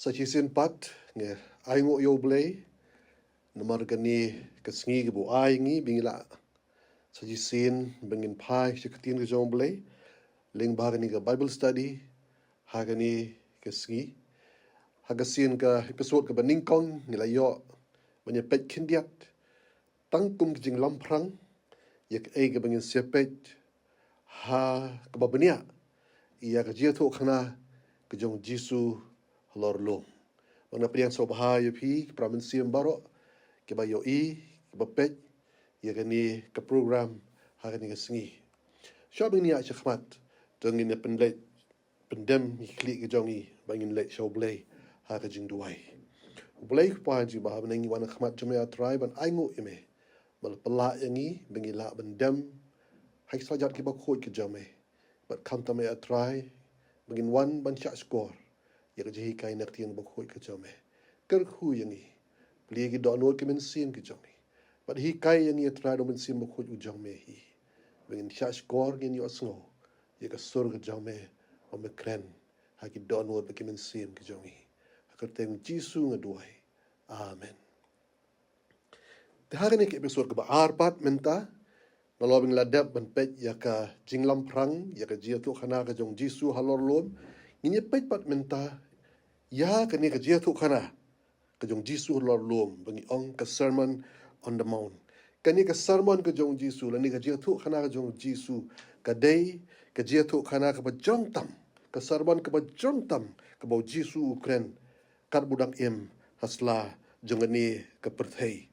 Sa chisin pat nge aingo yo blay namar gani kasngi bu ai ngi bingila sa chisin bengin pai shikatin ke jong blay ling bagani ka Bible study hagani kasngi hagasin ka episode ka baningkong ngila yo banya pet kindiat tangkum jing lamprang yak ai ka bengin sepet ha ka babania iya ka jia tho khana ka jong Jisu lor lom mana priang so bahaya pi praminsiam baro ke ba yo ke ba pet ya gani ka program ha gani ka singi shopping ni a chakmat tongin ne penlet pendem klik ke jongi bangin let show blay ha ka jing duai blay pa ji ba benangi wana khmat jumya tribe an aingo ime mal pala yangi bengila bendem hai sajat ki ba khoi ke jame but kam tame a try bengin one ban cha score ya ka jehi kai nak tiang ba khoi ke jame ker khu yangi pli ki do no ke men sim ke jongi but hi kai yangi try do men sim ba khoi u jame hi bengin cha score ngin yo sngo ya ka sur ke jame o me kren ha ki do no ke men sim ke jongi ka teng Jisu ngaduai amen. Hari ni ke episode ke arpat menta nalobing ladap ban pet ya ka jinglam prang ya ka jia tu khana ka jong Jisu halor lom ngini pet pat menta ya ka ni ka jia tu khana ka jong Jisu halor lom bangi ong ka sermon on the mount ka ni ka sermon ka jong Jisu la ni ka jia tu khana ka jong Jisu ka dei ka jia tu khana ka ba jong tam ka sermon ka ba jong tam ka ba Jisu ukren kat budang em hasla jongani ka perthei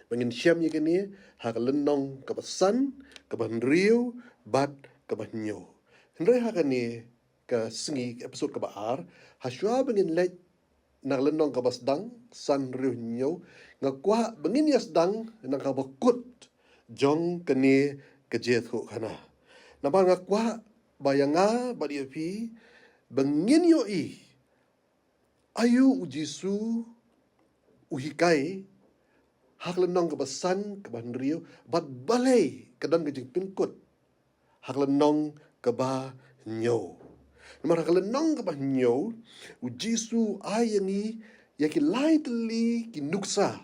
bangin syam ye kini ha ka lenong ka basan ka ban riu bat ka ban nyo hendrai ha kani ka singi episode ka baar ha shwa bangin let nak lenong ka basdang san riu nyo ngakwa bangin yasdang nak ka bakut jong kani ka jethu khana napa ngakwa bayanga badi pi bangin yo ayu ujisu uhikai hak lenong ke basan ke ban riu bat balai ke dan ke jing pinkut hak lenong ke ba nyo namar hak lenong ke ba nyo u Jisu ayangi yaki lightly ki nuksa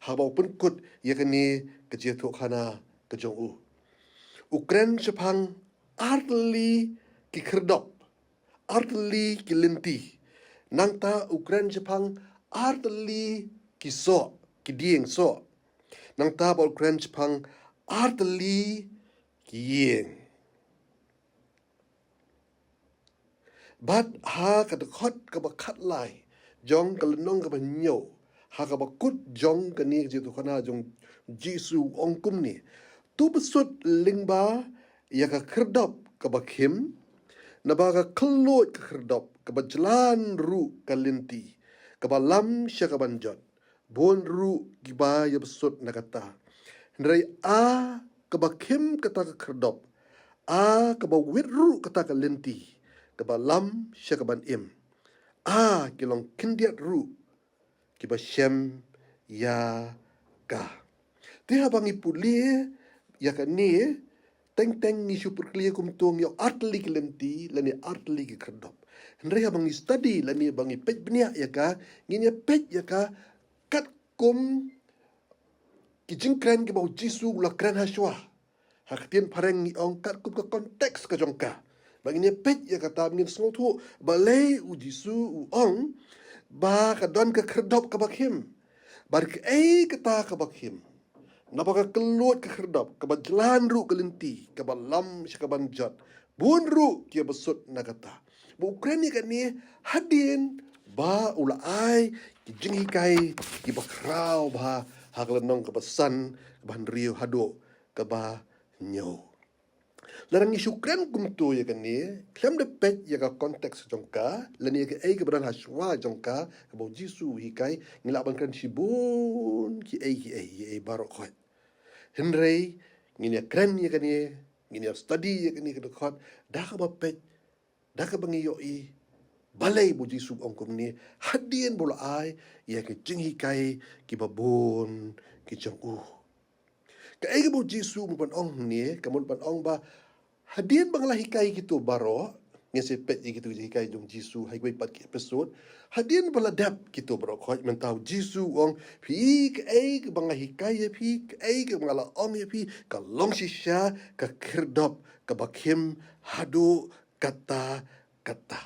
ha ba pinkut yakani ke jetu khana ke jong ukren chapang artli ki khrdop artli ki lenti nangta ukren chapang artli ki so kidieng so nang ta bol crunch pang artli kieng bat ha ka de khot ka ba khat lai jong ka nong ka ba nyo ha ka ba kut jong ka ni je tu khana jong Jisu ong kum ni tu besut lingba ya ka khrdop ka ba khim na ba ka klot ka khrdop ka ba jalan ru ka linti ka ba lam sha ka ban jot bon ru giba ya besut nakata ndrai a kabakim kata ka kerdop a kaba wit ru kata ka lenti kaba lam syakaban im a kilong kindiat ru kiba shem ya ka tiha bangi pulie ya ka ni teng teng ni super clear kum tung yo artli ki lenti lani artli ki kerdop ndrai bangi study lani bangi pej bnia ya ka ngini pej ya ka kat kum ki jingkren ki bau Jisu la kren haswa haktian pareng ni ong kat kum ka konteks ka jongka bangine pet ya kata min sngo thu balai u Jisu u ong ba ka don ka kerdop ka bakhim bar ka ei kata ka bakhim napa ka kelut ka kerdop ka bajlan ru ka linti ka balam syakaban jot bun ru ki besut na kata bu Ukraine kan ni hadin ba ula ai ki jingi kai ki bakrau ba haklenong ke pesan ke ban riu hado ke ba nyo larang isyukran kumtu ya kan ni klem de pet ya ka konteks jongka lani ke ai ke beran haswa jongka ke bo Jisu hikai ngila ban kan sibun ki ai baro khot henrei ngini kren ya kan ni ngini study ya kan ni ke khot da ka ba pet da ka bangi yo balai bu Jisu ongkum ni hadien bola ai ya ke jinghi kai ki babon ki jong ka ai bu Jisu mu ban ong ni ka mun ban ong ba hadien banglah hikai gitu baro ngese pet gitu kai jong Jisu hai goi pat ki episode hadin baladap gitu bro khoj mentau Jisu ong phi ke ai ke banga hikai phi ke ai ke banga la om phi ka long shisha ka kirdop ka bakim hadu kata kata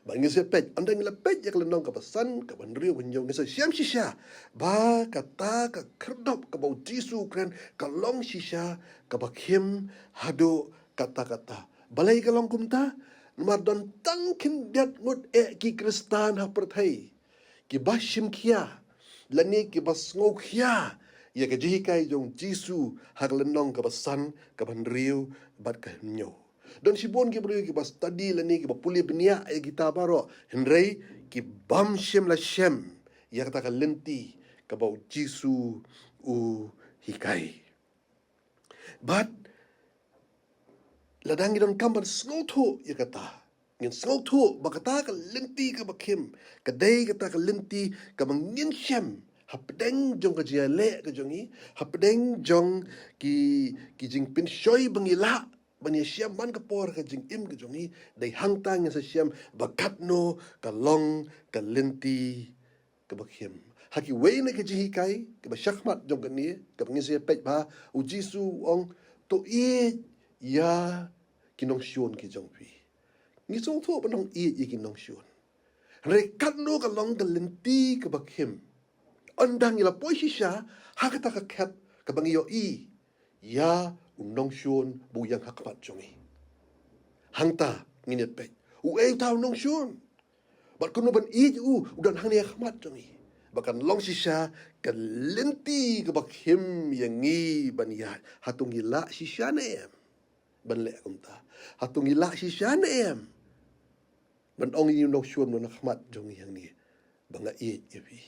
bang ngese pet anda ngila pet ya kelenong ka pesan ka banriu benjong ngese siam shisha ba kata ka kirdop ka bau Jisu kren ka long shisha ka bakim hadu kata kata balai ka long kumta Mardon tangkin biat ngut ki kristan ha perthai ki bashim kia lani ki basngau kia ya ka jihi kai jong Jisu hak lenong ka basan ka banriu bat ka nyo don sibon ki bru ki bas tadi lani ki bapuli benia ya kita baro henrei ki bam shem la shem ya kata ka lenti ka bau Jisu u hikai but ladang idon kamban snotho ya kata ngin snotho bakata ka lenti ka bakim ka dei kata ka lenti ka mangin shem hapdeng jong ka jia le ka jongi hapdeng jong ki jing pin shoi bangila bani siam man ka por ka jing im ka jongi dei hangtang sa siam bakat no ka long ka lenti ka bakim haki wei na ka jihi kai ka ba shakmat jong ka ni ka ngisi pet ba u Jisu ong to ya kinong siyon ki jong pi ngi song tho banong ye kinong siyon re kat no ka long ka lenti ka bakhim andang ila poisha hakata ka khat ka bangi yo ya unong siyon bu yang hakpat jongi hangta nginet pe u ei tau nong siyon bat kuno ban udan hang ni hakmat jongi bahkan long shisha ka lenti ka bakhim yang ngi ban ya hatung ila shisha ne ban le kumta hatung ila shisha ne ban ong yu nok shun no khmat jong yang ni banga ye yepi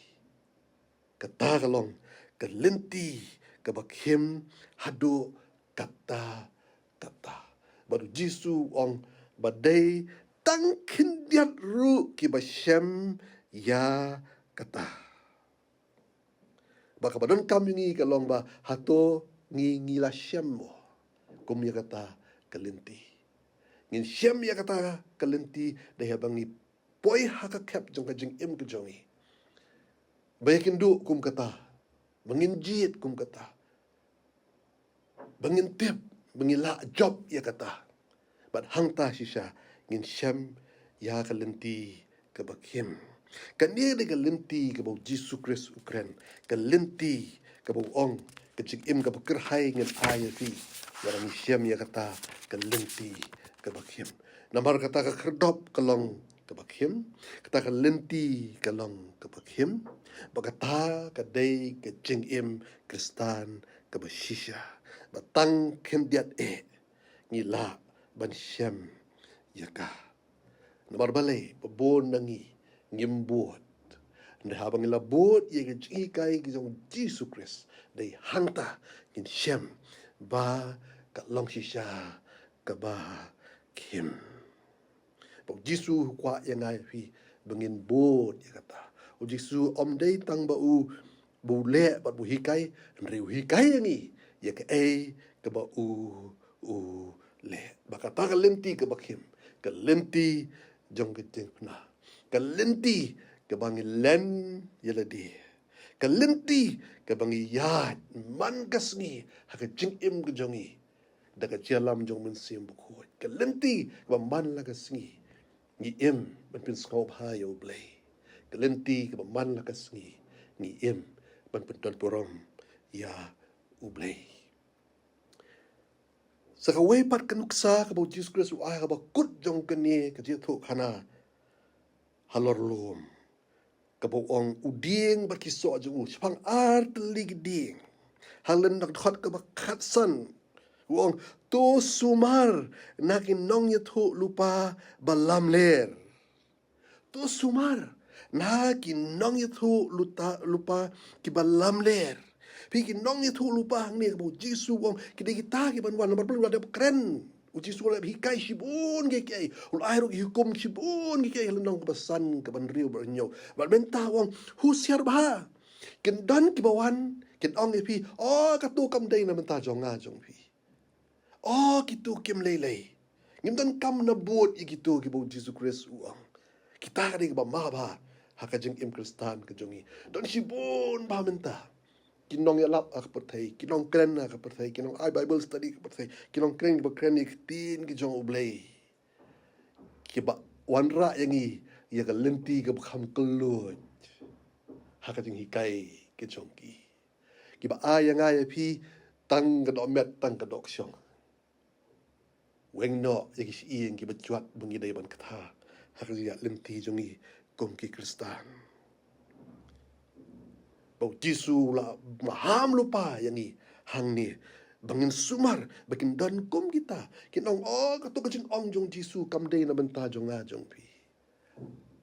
kata kalong ka lenti ka bakhim hadu kata kata baru Jisu ong badai tangkin diat ru ki bashem ya kata baka badon kamungi kalong ba hato ngila shem mo kum ya kata kalenti ngin shem ya kata kalenti dah bangi poi haka kap jong ka jing im ka jongi bayakin du kum kata bangin jit kum kata bangin tip bangila job ya kata bat hangta shisha ngin shem ya kalenti ka bakim kanir de kalenti ka bau Jisu Kristus ukren kalenti ka bau ong ka jing im ka bakir hai ngin ayati warang shem ya kata kalenti ka bakim namar kata ka kerdop kalong ka bakim kata ka lenti kalong ka bakim bakata ka dei ka jing im kristan ka bashisha batang kendiat ngila ban shem yaka namar balai babon nangi ngimbuat nda habang ila bot ye ka jikai ki jong Jisu Kristus dei hangta in shem ba ka long shisha ka ba kim bo Jisu kwa yang ai fi bengin bot ya kata o Jisu om dei tang ba u bu le ba bu hikai riu hikai ni ya ka ai ka ba u le ba kata ka lenti ka ba kim ka lenti jong ka jeng na ka lenti ka bangi len yaladi ka lenti ka bangi yat man kasngi ha ka jing im ka jongi daga jalam jong men sim bu ka lenti ka man la ka sngi ni im ban pin skop ha yo blay ka lenti ka man la ka sngi ni im ban pin ton porom ya u blay sa ka way pat ka nuksa ka bo Jesus Christ u ay ka ba kut jong ka ni ka jito khana halor lum ka bo ong uding ba kiso jong u spang art ligding halen nak khot ka ba khatsan wong to sumar nakin nong yatho lupa balam ler to sumar nakin nong yatho lupa ki balam ler piki nong yatho lupa hang ni ka bo Jisu wong kita ki ban wan nomor pelu ada keren uji suara hikai sibun ke kai ul airu hukum sibun ke kai lenong kebesan ke banriu bernyo bal benta wong husiar bah ken dan ki bawan ken ong pi oh katu kam dei na benta jonga jong pi oh kitu kim lei Ngimdan kam na buot ikitu kibo Jesus Christ uang. Kita kadi ba maba hakajeng im Kristan kajongi. Don sibon ba menta. Kinong yalap ak perthai, kinong kren ak perthai, kinong I Bible study ak perthai, kinong kren ba kren tin ki jong ublay. Kiba wanra yang ia ka lenti ka kham kelut. Hakajeng hikai ki jongki. Kiba ayang ay pi tang ka do met tang ka dok syong. Weng no yang si ing ki bacuat bungi dai ban kata. Hakajeng lenti jongi kongki Kristan. Bau Jisu la maham lupa yang ni hang ni bangin sumar bakin dan kum kita kinong katu kajing ong jong Jisu kam day na benta jong jong pi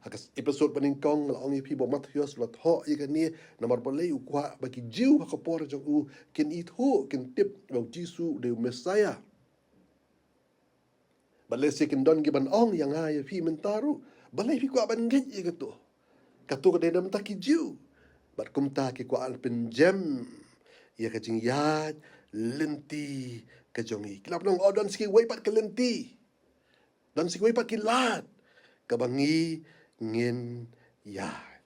hakas episode paning kong la ong pi bo Matius la tho i kan ni namar balay ukwa baki jiu hakapor jong kin it ho kin tip bau Jisu de Messiah balay sekin don giban ong yang ay pi mentaru balay pi kwa ban ngej i katu kadai nam taki jiu bat kumta ki kwa al penjem ia kajing yad lenti kajongi kilap nong odon siki way pat ke lenti dan siki way pat ki lat kabangi ngin yad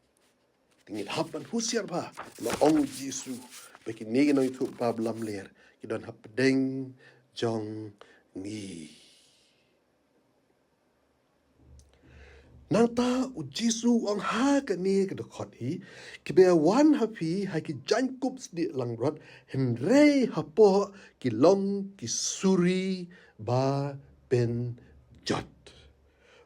tingit hap dan husiar pa la ong Jisu beki negi no itu pa blam ler ki don hap deng jong ni Nanta u Jisu ang ha ka ni ka dokot hi ki be wan happy ha ki jan kups di langrot henrei hapo ki long ki suri ba ben jot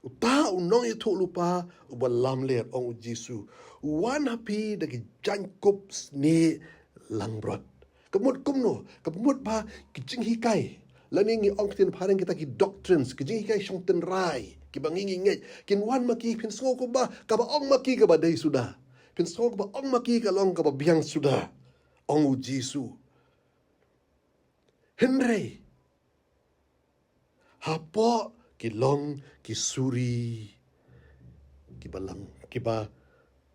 uta unong itu lupa u balam ler ong u Jisu wan happy da ki jan kups ni langrot kemut kumno kemut ba ki jing hikai laning ni ong tin parang kita ki doctrines ki jing hikai shong ten rai ki bangingi ngai kin wan maki pin so ko ba ka ba ong maki ka ba dai sudah pin so ko ba ong maki ka long ka ba biang sudah ong u Jisu henrei hapo ki long ki suri ki balang ki ba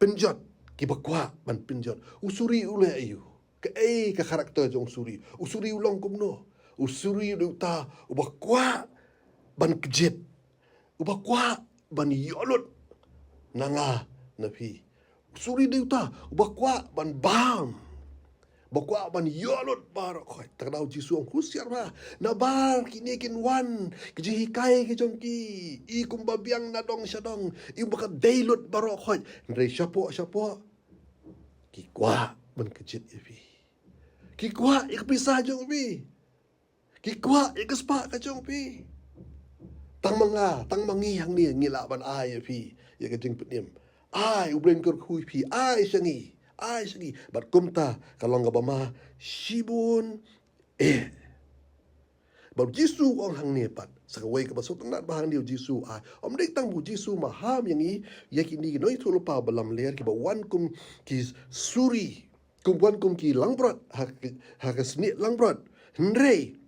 penjot ki ba kwa ban penjot usuri ule ayu ka karakter jong suri usuri ulong kumno usuri uta uba kwa ban kejit uba kwa ban yolot nanga napi suri deuta uba kwa ban bam bakwa ban yolot bar khoi takdau Jisu ang husiar ba na bar kini kin wan kiji hikai ki jongki i kumba biang na dong syadong i baka dailot baro khoi ndre syapo ki kwa ban kejit ipi ki kwa ik pisah jong pi ki kwa ik spa ka jong pi tang mangi hang ni ngila ban ai pi ya ka jing petnim ai ublen kor khui pi ai sangi bat kumta kalong gabama shibun bat Jisu ong hang ni pat sakaway ka basot nat bahang ni Jisu ai om dek tang bu Jisu maham yang i yakini noi thulu pa balam ler ki ba wan kum ki suri kum wan kum ki langbrot ha ka sni langbrot ndrei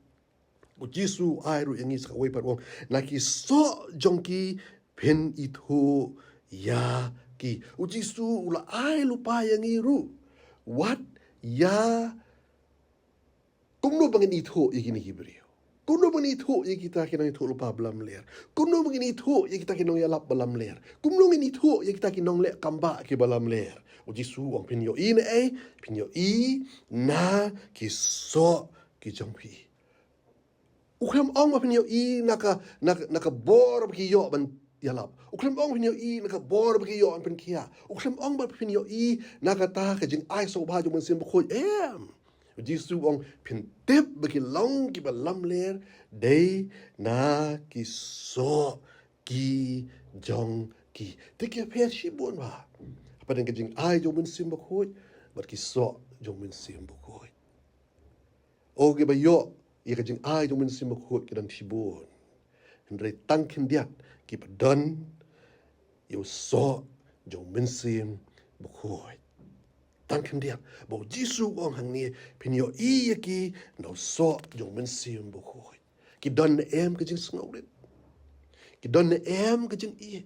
bu Jisu ai ru yang i sakaway pat wong naki so jongki pen itu ya ki u Jisu ula ai lupa yang iru what ya kumno bangin itu ikini Hebrew kumno bangin itu ikita kinong itu lupa belam ler kumno bangin itu ikita kinong yalap belam ler kumno bangin itu ikita kinong le kamba ki belam ler u Jisu wang pinyo i na ki so ki jongpi ukham ong ma pinyo i naka bor ki yo ban yalap uklem ong pinyo i naka bor bagi yo an pen kia uklem ong ba pinyo i naka ta ka jing ai so ba jung sim khoi Jisu ong pin tip bagi long ki ba lam ler dei na ki so ki jong ki tik pe shi bon ba apa den ka jing ai jung sim khoi ba ki so jung sim khoi o ge ba yo i ka jing ai jung sim khoi ki dan shi bon ndre tang kin diat ki pa don yo so jong minsim bukhoi tangkem dia bo Jisu ong hang ni pinyo i ki no so jong minsim bukhoi ki don em ka jing sngolit ki don em ka jing i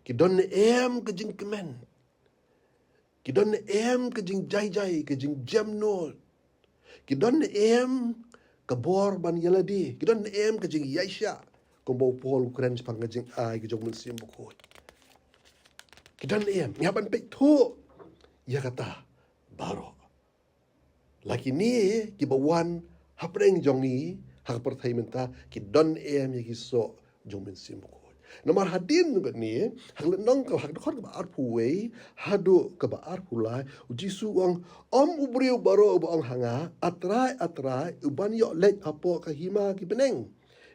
ki don em ka jing kemen ki don em ka jing jai ka jing jam no ki don em Kabor ban yaladi. Kidon em kajing yaisha. Kumbau pol Ukraine sepang kajing ai kijong mensim bukut. Kidon em. Ngapan pek tu. Ya kata. Baro. Laki ni kibawan hapreng jong ni hak pertai menta kidon em ya kiso jong mensim bukut. Nomor hadin juga ni hak lenong ka hak dokon ka arpuwe hadu ka arpulai ujisu wang ubriu baro ba hanga atrai uban yo lek apo ka hima ki beneng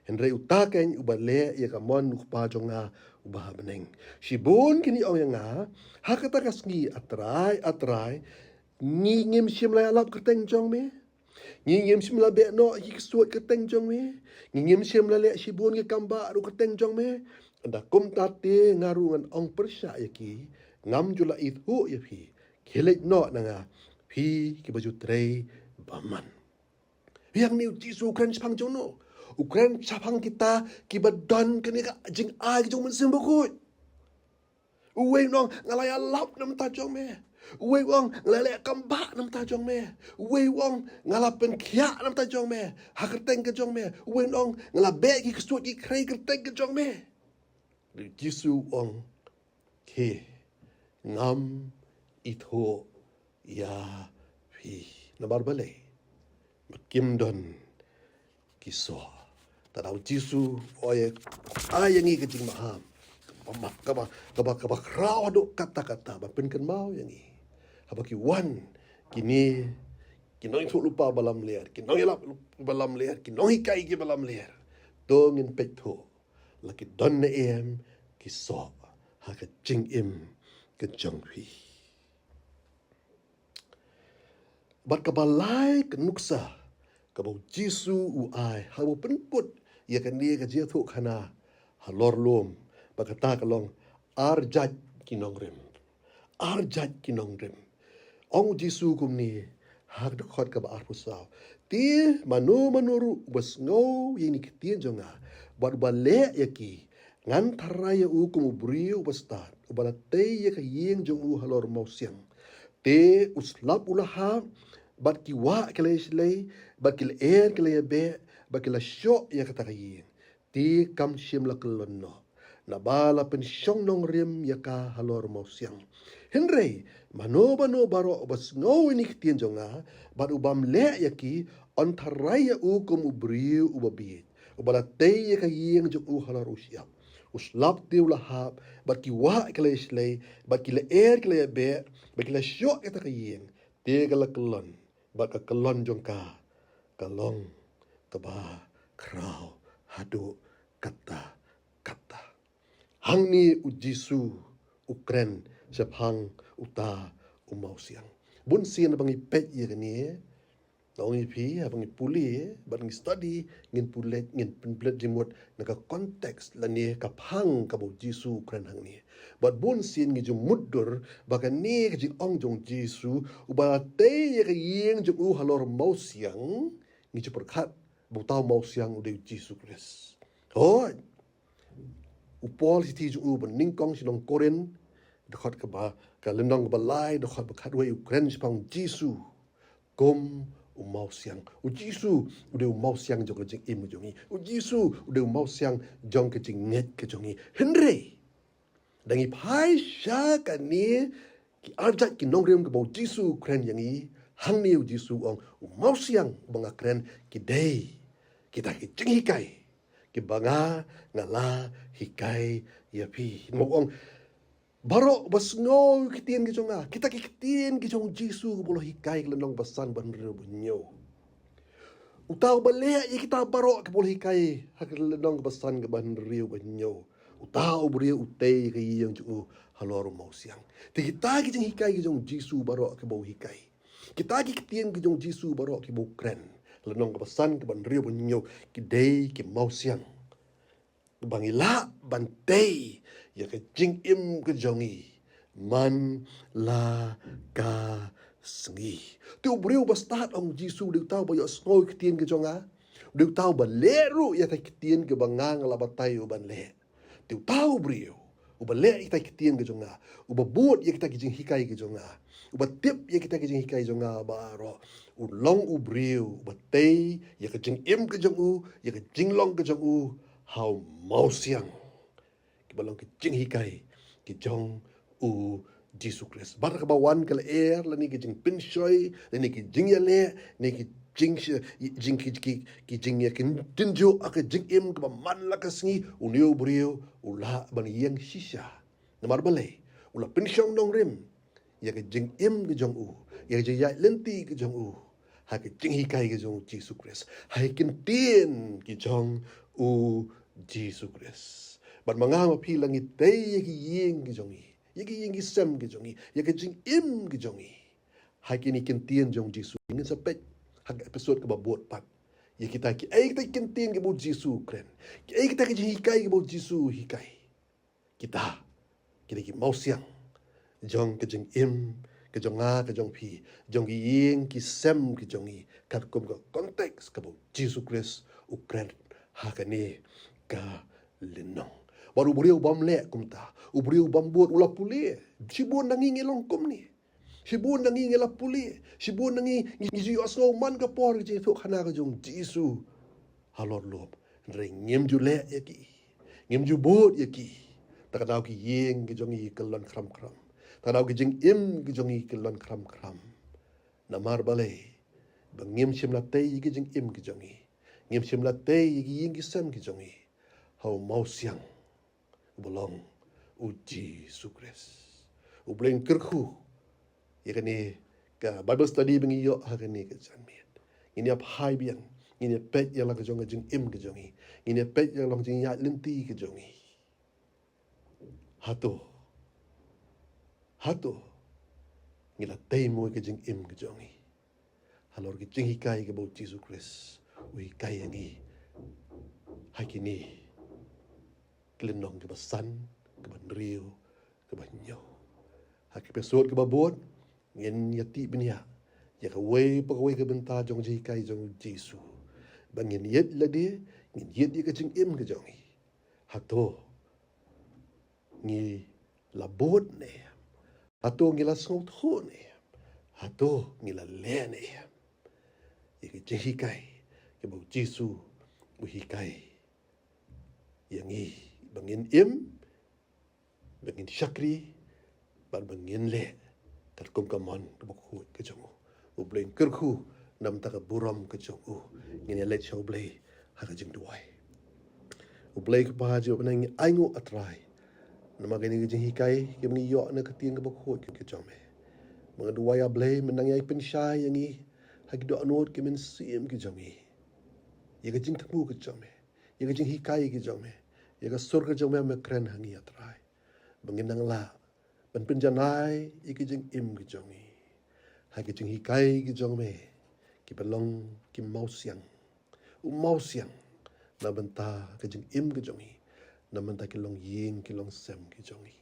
henre utaken ubale ya ka mon pa jonga ubah beneng shibun kini ong nga hak ta kasngi atrai ni ngim shimla alap keteng jong me ngim shimla be no yik suat keteng jong me ngim shimla le shibun ke kamba ru keteng jong me anda kum tate ngarungan ong persya yaki ngam jula itu ya phi kelek no nanga phi ki baju trei baman yang ni jisu Ukraine chapang jono Ukraine chapang kita ki badon kini ka jing a ki jong mensim bukut uwe nong ngalaya lap nam ta jong me uwe wong ngalaya kamba nam ta jong me uwe wong ngalapen kia nam ta jong me haketeng ke jong me uwe nong ngalabe ki kesuat ki krei keteng ke jong me Jisu ong ke ngam ito ya pi nabar balay makim don kiso tadaw Jisu oye ayangi kajing maham kaba kraw do kata-kata bapinkan mau yangi habaki wan kini kinong ito lupa balam liar kinong ilap balam liar kinong ikai ki balam liar dongin pekto laki don na em kiso ha ka jing im ka jong hui bat ka balai ka nuksa ka bau Jisu u ai ha bo penput ya kan dia ka jia thu khana ha lor lom ba ka ta ka long arjat kinong rem ong Jisu kum ni ha ka khot ka ba ar pusau ti manu bas ngau yang ni kitien jonga bat bale yaki ngan tharaya u kum briu bastat ubala te ya ka yeng jong u halor mau siang te uslap ulaha bat ki wa kale slei bat ki er kale be bat ki la sho ya ka ta yeng ti kam shim la kolonno na bala pen shong nong rem ya ka halor mau siang henry mano baro bas ngau ni kitien jonga bat ubam le yaki on tharaya u kum briu ubabit ubala te ya ka yeng jong u halor usiam uslap tiu lahap bat ki wa kale slei bat ki le er kale be bat ki la sho kata kayeng te kala kelon bat ka kelon jong ka kalong ka ba kraw hadu kata hang ni u Jisu Ukraine sepang uta umau siang bun sian bangi pet ye ni Naungi pi abang puli barang study ngin pulet ngin penblet jimut naga konteks lani kapang kabo Jisu kran hang ni bat bun sin ngi jum mudur bakan ni ji ong jong Jisu ubala te ye ka yeng jong u halor mau siang ngi ju perkhat bu tau mau siang de Jisu Kris ho upol si ti ju u ban ning kong silong koren dekat ka ba ka lendong ba lai dekat ba khat we Ukraine pang Jisu kom mau siang Jisu udah mau siang jong kejing im jongi Jisu udah mau siang jong kejing nget ke jongi Henry dangi pai sha kan ni ki arjat ki nongrem ke bau Jisu kren yangi hang ni Jisu ong mau siang banga kren ki dei kita ki jing hikai ki banga ngala hikai ya pi mo ong baro bas ngo kitien ki jonga kita ki kitien ki jong Jisu bolo hikai lenong basan ban bunyo utau bale ye kita baro ke bolo hikai hak lenong basan ke ban bunyo utau brio utei ke yang ju halor mau siang ti kita ki jong hikai ki jong Jisu baro ke bolo hikai kita ki kitien ki jong Jisu baro ke bolo kren lenong basan ke ban bunyo ki dei ki mau siang bangila bantei ya ke jing im ke jongi man la ka sengi tu brio bastat ong Jisu de tau ba yo snoi ke tien ke jonga de tau ba leru ya ke tien ke bangang la batai ban le tu tau brio uba le kita kitien ke jonga, uba buat ya kita kijing hikai ke jonga, uba tip ya kita kijing hikai jonga baro, long ubriu, uba tei ya kijing im ke jongu, ya kijing long ke jongu, how mau siang, kibalong kijing hikai, kijong u Jesus Christ. Bar kabawan kala air la ni kijing pinshoy, la ni kijing ya le, ni kijing kijing ya kin tinjo ak kijing im ka man la kasngi unio brio ula ban yang shisha. Namar balai ula pinshong dong rim ya kijing im ke jong u, ya kijing ya lenti ke jong u. Ha kijing hikai ke jong Jesus Christ. Ha kin tien ki jong u Jesus Christ. Ban mangama pi langit tay ki yeng ke jong i. Yagi yang isam ke jongi, yagi jing im ke jongi. Hai kini kentian jong Jisu ingin sampai hak episode ke buat pat. Ya kita kita kentian ke buat Jisu keren. Kita ke jing hikai ke buat Jisu hikai. Kita ki mau siang jong ke jing im ke jonga ke jong pi jong ying ki sem ke jongi kat kum ke konteks ke buat Jisu Christ ukren hakani ka linong. Baru beriu bam lek kumta, beriu bam buat ulah puli. Sibun nangi ngelong kum ni. Sibun nangi ngelap puli. Sibun nangi ngisi aslo man ka por je tok khana ka jong Jisu. Halor lob. Ndre ngem ju lek ya ki. Ngem ju buat ya ki. Tak tahu ki yeng ke jong i kelon kram kram. Tak tahu ki jeng im ke jong i kelon kram kram. Namar balai. Bangem sim la tei ki jeng im ke jong i. Ngem sim la tei ki yeng ki sem ke jong i. Hau mau siang. Belong uji sukres. Ubling kerku. Ya kini ka Bible study bengi yo hakani ke janmiat. Ini ap hai biang. Ini pet yang lang ke jong jing im ke jongi. Ini pet yang lang jing ya lenti ke jongi. Hato. Ngila tei mo ke jing im ke jongi. Halor ke jing hikai ke bau Jesus Christ. Ui kai yangi. Hai kini kelenong ke basan, ke banriu, ke banyo. Hak episode ke babot, ngin yati binia. Ya ke wei pegawai ke benta jong jikai jong Jisu. Bangin yet ladi, ngin yet ye ke jing im ke jongi. Hato ngi labot ne. Hato ngi la song tho ne. Hato ngi la le ne. Ye ke jing hikai ke bau Jisu uhikai. Yangi bangin im, bangin syakri, bangin le, terkum kaman kebukut ke jongu. Ublain kerku nam tak buram ke jongu. Ngini let show blay hakajing duai. Ublay kepahaji benang aingu atrai. Nama gani ke jing hikai ke mengi yok na ketien kebukut ke jome. Mengaduai ablay menang yai pensyai yangi hagi do anut ke men sim ke jongi. Ya ke jing temu ke jome. Ya ke jing hikai ke jome. Ya ke surga jong me keren hangi atrai. Benginang la. Ben penjanai iki jeng im ke jongi. Hai ke jeng hikai ke jong me. Ki belong ki mau siang. Mau siang. Na benta ke jeng im ke jongi. Na benta ki long ying ki long sem ke jongi.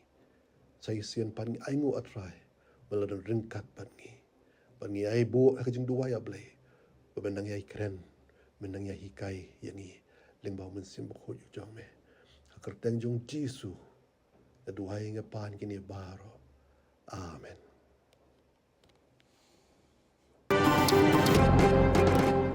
Saya sian pan aingu atrai. Meladan ringkat pan ngi. Pan ngi ai bo ke jeng dua ya blay. Benang ya keren. Benang ya hikai yangi. Lengbau mensim bukut yu jong me. Kerteng jong Jisu. Aduhai ngapan kini baro. Amen.